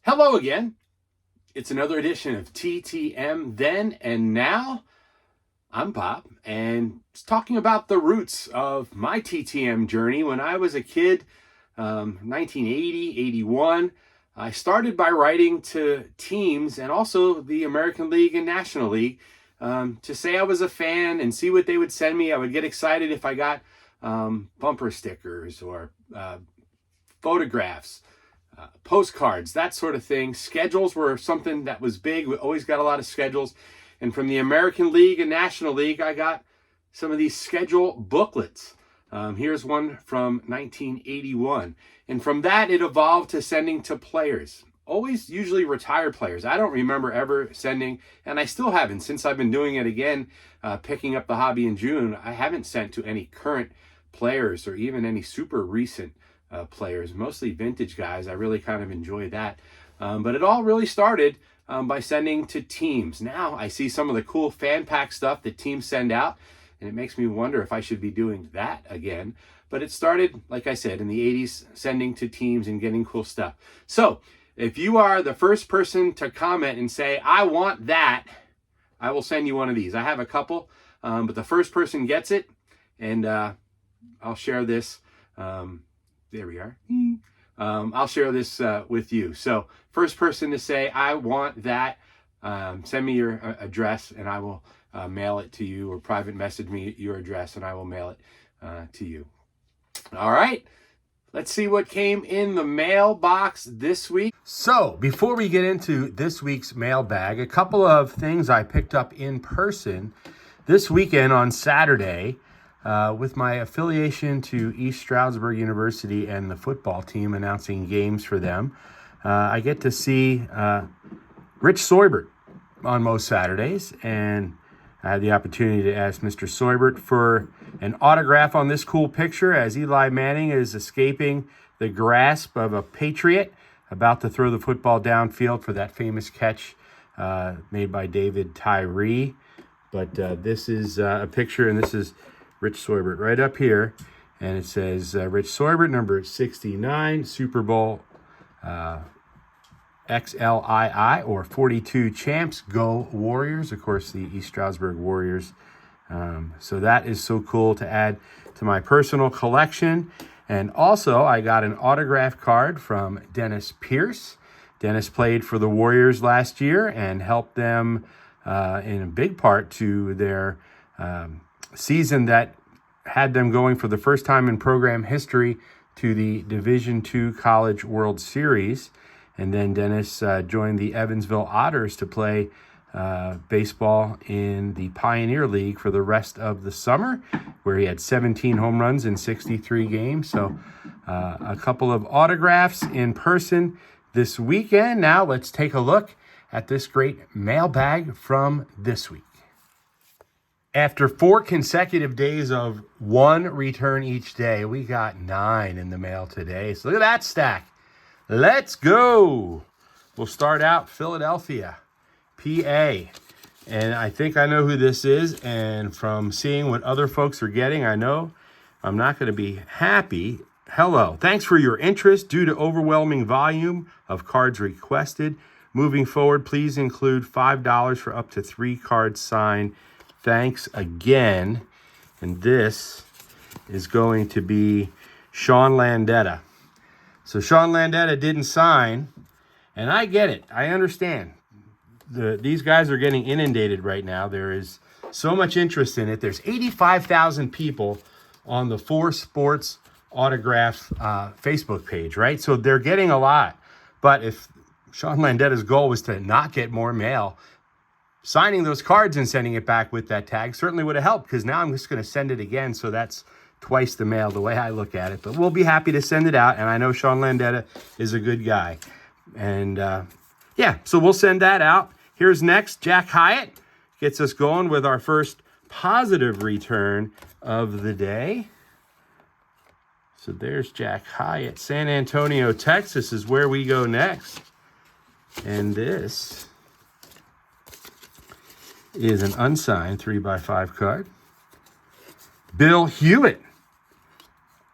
Hello again. It's another edition of TTM Then and Now. I'm Bob, and it's talking about the roots of my TTM journey. When I was a kid, 1980, 81, I started by writing to teams and also the American League and National League to say I was a fan and see what they would send me. I would get excited if I got bumper stickers or photographs. Postcards, that sort of thing. Schedules were something that was big. We always got a lot of schedules. And from the American League and National League, I got some of these schedule booklets. Here's one from 1981. And from that, it evolved to sending to players. Always usually retired players. I don't remember ever sending, and I still haven't since I've been doing it again, picking up the hobby in June. I haven't sent to any current players or even any super recent players, mostly vintage guys. I really kind of enjoy that. But it all really started by sending to teams. Now I see some of the cool fan pack stuff that teams send out, and it makes me wonder if I should be doing that again. But it started, like I said, in the 80s, sending to teams and getting cool stuff. So if you are the first person to comment and say, I want that, I will send you one of these. I have a couple, but the first person gets it, and I'll share this. There we are. I'll share this with you. So first person to say, I want that, send me your address and I will mail it to you, or private message me your address and I will mail it to you. All right. Let's see what came in the mailbox this week. So before we get into this week's mailbag, a couple of things I picked up in person this weekend on Saturday. With my affiliation to East Stroudsburg University and the football team announcing games for them, I get to see Rich Seubert on most Saturdays, and I had the opportunity to ask Mr. Seubert for an autograph on this cool picture as Eli Manning is escaping the grasp of a Patriot about to throw the football downfield for that famous catch made by David Tyree. But this is a picture, and this is Rich Seubert right up here, and it says Rich Seubert, number 69, Super Bowl XLII, or 42 champs, go Warriors. Of course, the East Stroudsburg Warriors. So that is so cool to add to my personal collection. And also, I got an autograph card from Dennis Pierce. Dennis played for the Warriors last year and helped them in a big part to their season that had them going for the first time in program history to the Division II College World Series. And then Dennis joined the Evansville Otters to play baseball in the Pioneer League for the rest of the summer, where he had 17 home runs in 63 games. So a couple of autographs in person this weekend. Now let's take a look at this great mailbag from this week. After 4 consecutive days of one return each day, we got 9 in the mail today. So look at that stack. Let's go. We'll start out Philadelphia, PA. And I think I know who this is. And from seeing what other folks are getting, I know I'm not going to be happy. Hello. Thanks for your interest. Due to overwhelming volume of cards requested, moving forward, please include $5 for up to 3 cards signed. Thanks again. And this is going to be Sean Landetta. So Sean Landetta didn't sign, and I get it. I understand. These guys are getting inundated right now. There is so much interest in it. There's 85,000 people on the 4 Sports Autograph Facebook page, right? So they're getting a lot. But if Sean Landetta's goal was to not get more mail, signing those cards and sending it back with that tag certainly would have helped, because now I'm just going to send it again. So that's twice the mail, the way I look at it. But we'll be happy to send it out. And I know Sean Landetta is a good guy. And yeah, so we'll send that out. Here's next, Jack Hyatt gets us going with our first positive return of the day. So there's Jack Hyatt. San Antonio, Texas is where we go next. And this is an unsigned 3x5 card. Bill Hewitt.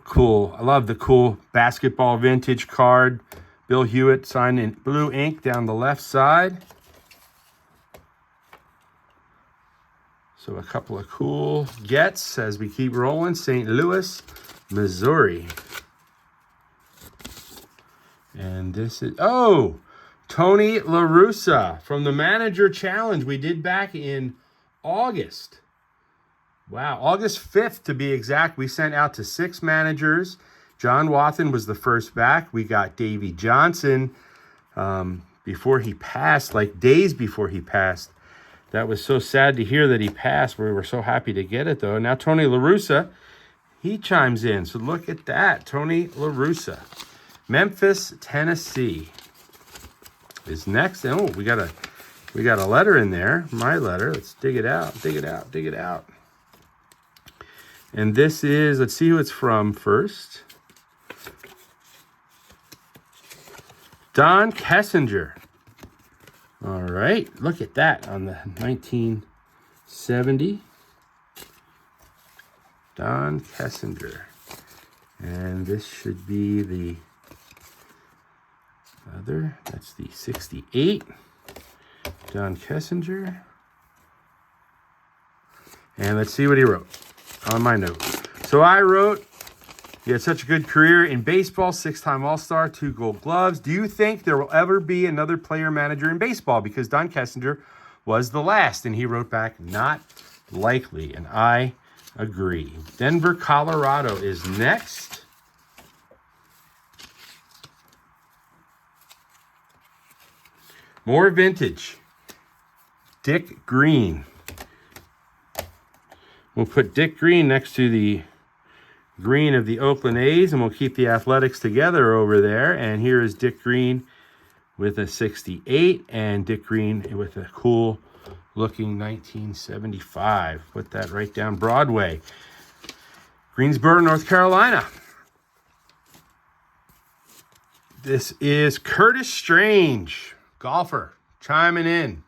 Cool. I love the cool basketball vintage card. Bill Hewitt signed in blue ink down the left side. So a couple of cool gets as we keep rolling. St. Louis, Missouri. And this is, oh, Tony La Russa from the Manager Challenge we did back in August. Wow, August 5th to be exact. We sent out to 6 managers. John Wathen was the first back. We got Davey Johnson before he passed, like days before he passed. That was so sad to hear that he passed. We were so happy to get it, though. Now Tony La Russa, he chimes in. So look at that, Tony La Russa. Memphis, Tennessee is next. Oh, we got a letter in there. My letter. Let's dig it out. Dig it out. Dig it out. And this is, let's see who it's from first. Don Kessinger. All right, look at that on the 1970. Don Kessinger. And this should be the other, that's the 68. Don Kessinger. And let's see what he wrote on my note. So I wrote, you had such a good career in baseball, 6-time All-Star, 2 Gold Gloves. Do you think there will ever be another player manager in baseball? Because Don Kessinger was the last. And he wrote back, not likely. And I agree. Denver, Colorado is next. More vintage. Dick Green. We'll put Dick Green next to the green of the Oakland A's, and we'll keep the Athletics together over there. And here is Dick Green with a 68, and Dick Green with a cool looking 1975. Put that right down Broadway. Greensboro, North Carolina. This is Curtis Strange, golfer, chiming in.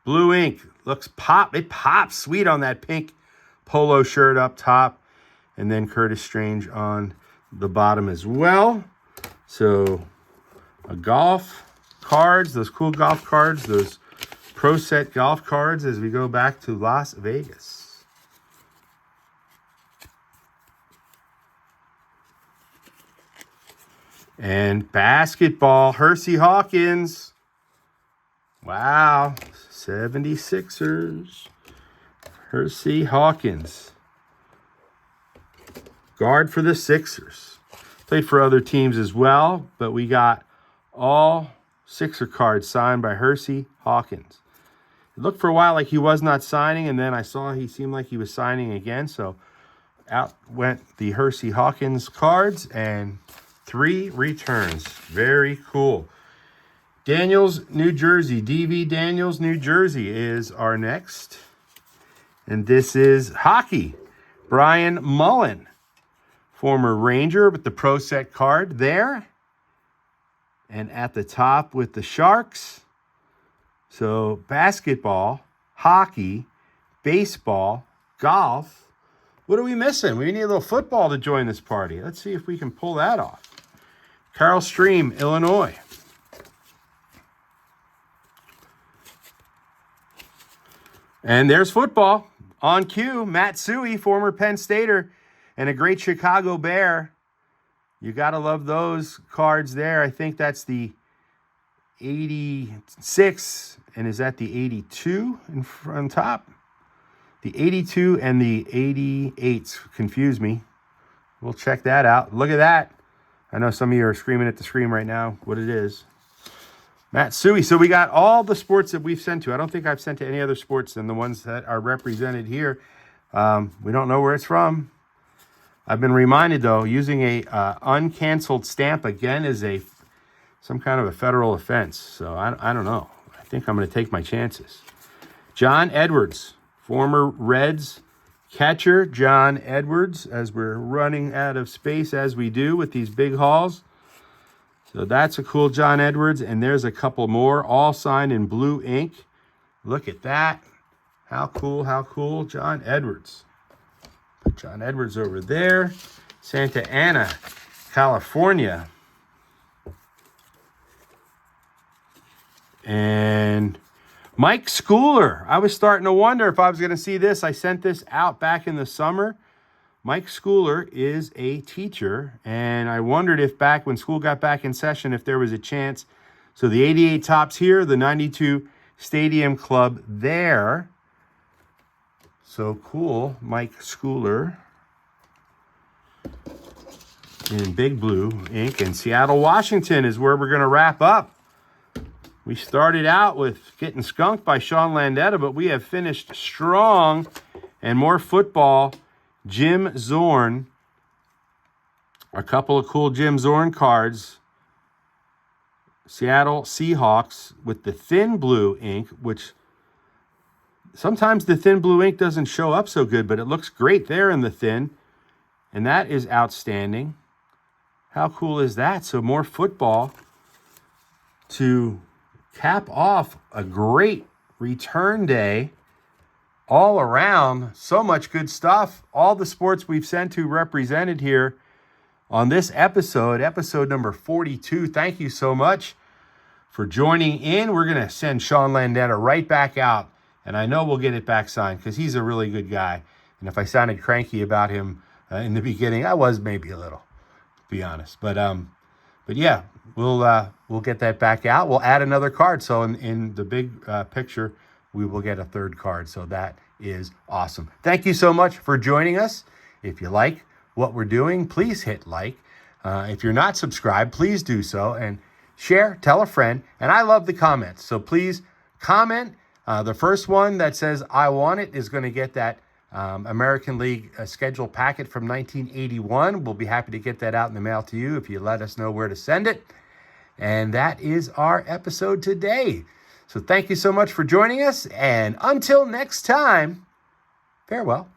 Blue ink, looks pop. It pops sweet on that pink polo shirt up top. And then Curtis Strange on the bottom as well. So a golf cards, those cool golf cards, those Pro Set golf cards as we go back to Las Vegas. And basketball, Hersey Hawkins. Wow, 76ers. Hersey Hawkins. Guard for the Sixers. Played for other teams as well, but we got all Sixer cards signed by Hersey Hawkins. It looked for a while like he was not signing, and then I saw he seemed like he was signing again, so out went the Hersey Hawkins cards, and 3 returns. Very cool. Daniels, New Jersey. DV Daniels, New Jersey is our next. And this is hockey. Brian Mullen, former Ranger with the Pro Set card there. And at the top with the Sharks. So basketball, hockey, baseball, golf. What are we missing? We need a little football to join this party. Let's see if we can pull that off. Carol Stream, Illinois. And there's football on cue. Matt Suhey, former Penn Stater and a great Chicago Bear. You got to love those cards there. I think that's the 86, and is that the 82 on top? The 82 and the 88s confuse me. We'll check that out. Look at that. I know some of you are screaming at the screen right now what it is. Matt Suhey. So we got all the sports that we've sent to. I don't think I've sent to any other sports than the ones that are represented here. We don't know where it's from. I've been reminded, though, using a uncanceled stamp again is some kind of a federal offense. So I don't know. I think I'm going to take my chances. John Edwards, former Reds catcher. John Edwards, as we're running out of space as we do with these big hauls. So that's a cool John Edwards. And there's a couple more, all signed in blue ink. Look at that. How cool, how cool. John Edwards. Put John Edwards over there. Santa Ana, California. And Mike Schooler. I was starting to wonder if I was going to see this. I sent this out back in the summer. Mike Schooler is a teacher, and I wondered if back when school got back in session, if there was a chance. So the 88 Topps here, the 92 Stadium Club there. So cool. Mike Schooler in big blue ink. And Seattle, Washington is where we're going to wrap up. We started out with getting skunked by Sean Landeta, but we have finished strong. And more football. Jim Zorn. A couple of cool Jim Zorn cards. Seattle Seahawks with the thin blue ink, which sometimes the thin blue ink doesn't show up so good, but it looks great there in the thin. And that is outstanding. How cool is that? So more football to cap off a great return day. All around, so much good stuff. All the sports we've sent to represented here on this episode number 42. Thank you so much for joining in. We're going to send Sean Landeta right back out, and I know we'll get it back signed because he's a really good guy. And if I sounded cranky about him in the beginning, I was maybe a little, to be honest. But yeah, we'll get that back out. We'll add another card. So in the big picture, we will get a third card. So that is awesome. Thank you so much for joining us. If you like what we're doing, please hit like. If you're not subscribed, please do so. And share, tell a friend. And I love the comments. So please comment. The first one that says, I want it, is going to get that American League schedule packet from 1981. We'll be happy to get that out in the mail to you if you let us know where to send it. And that is our episode today. So thank you so much for joining us, and until next time, farewell.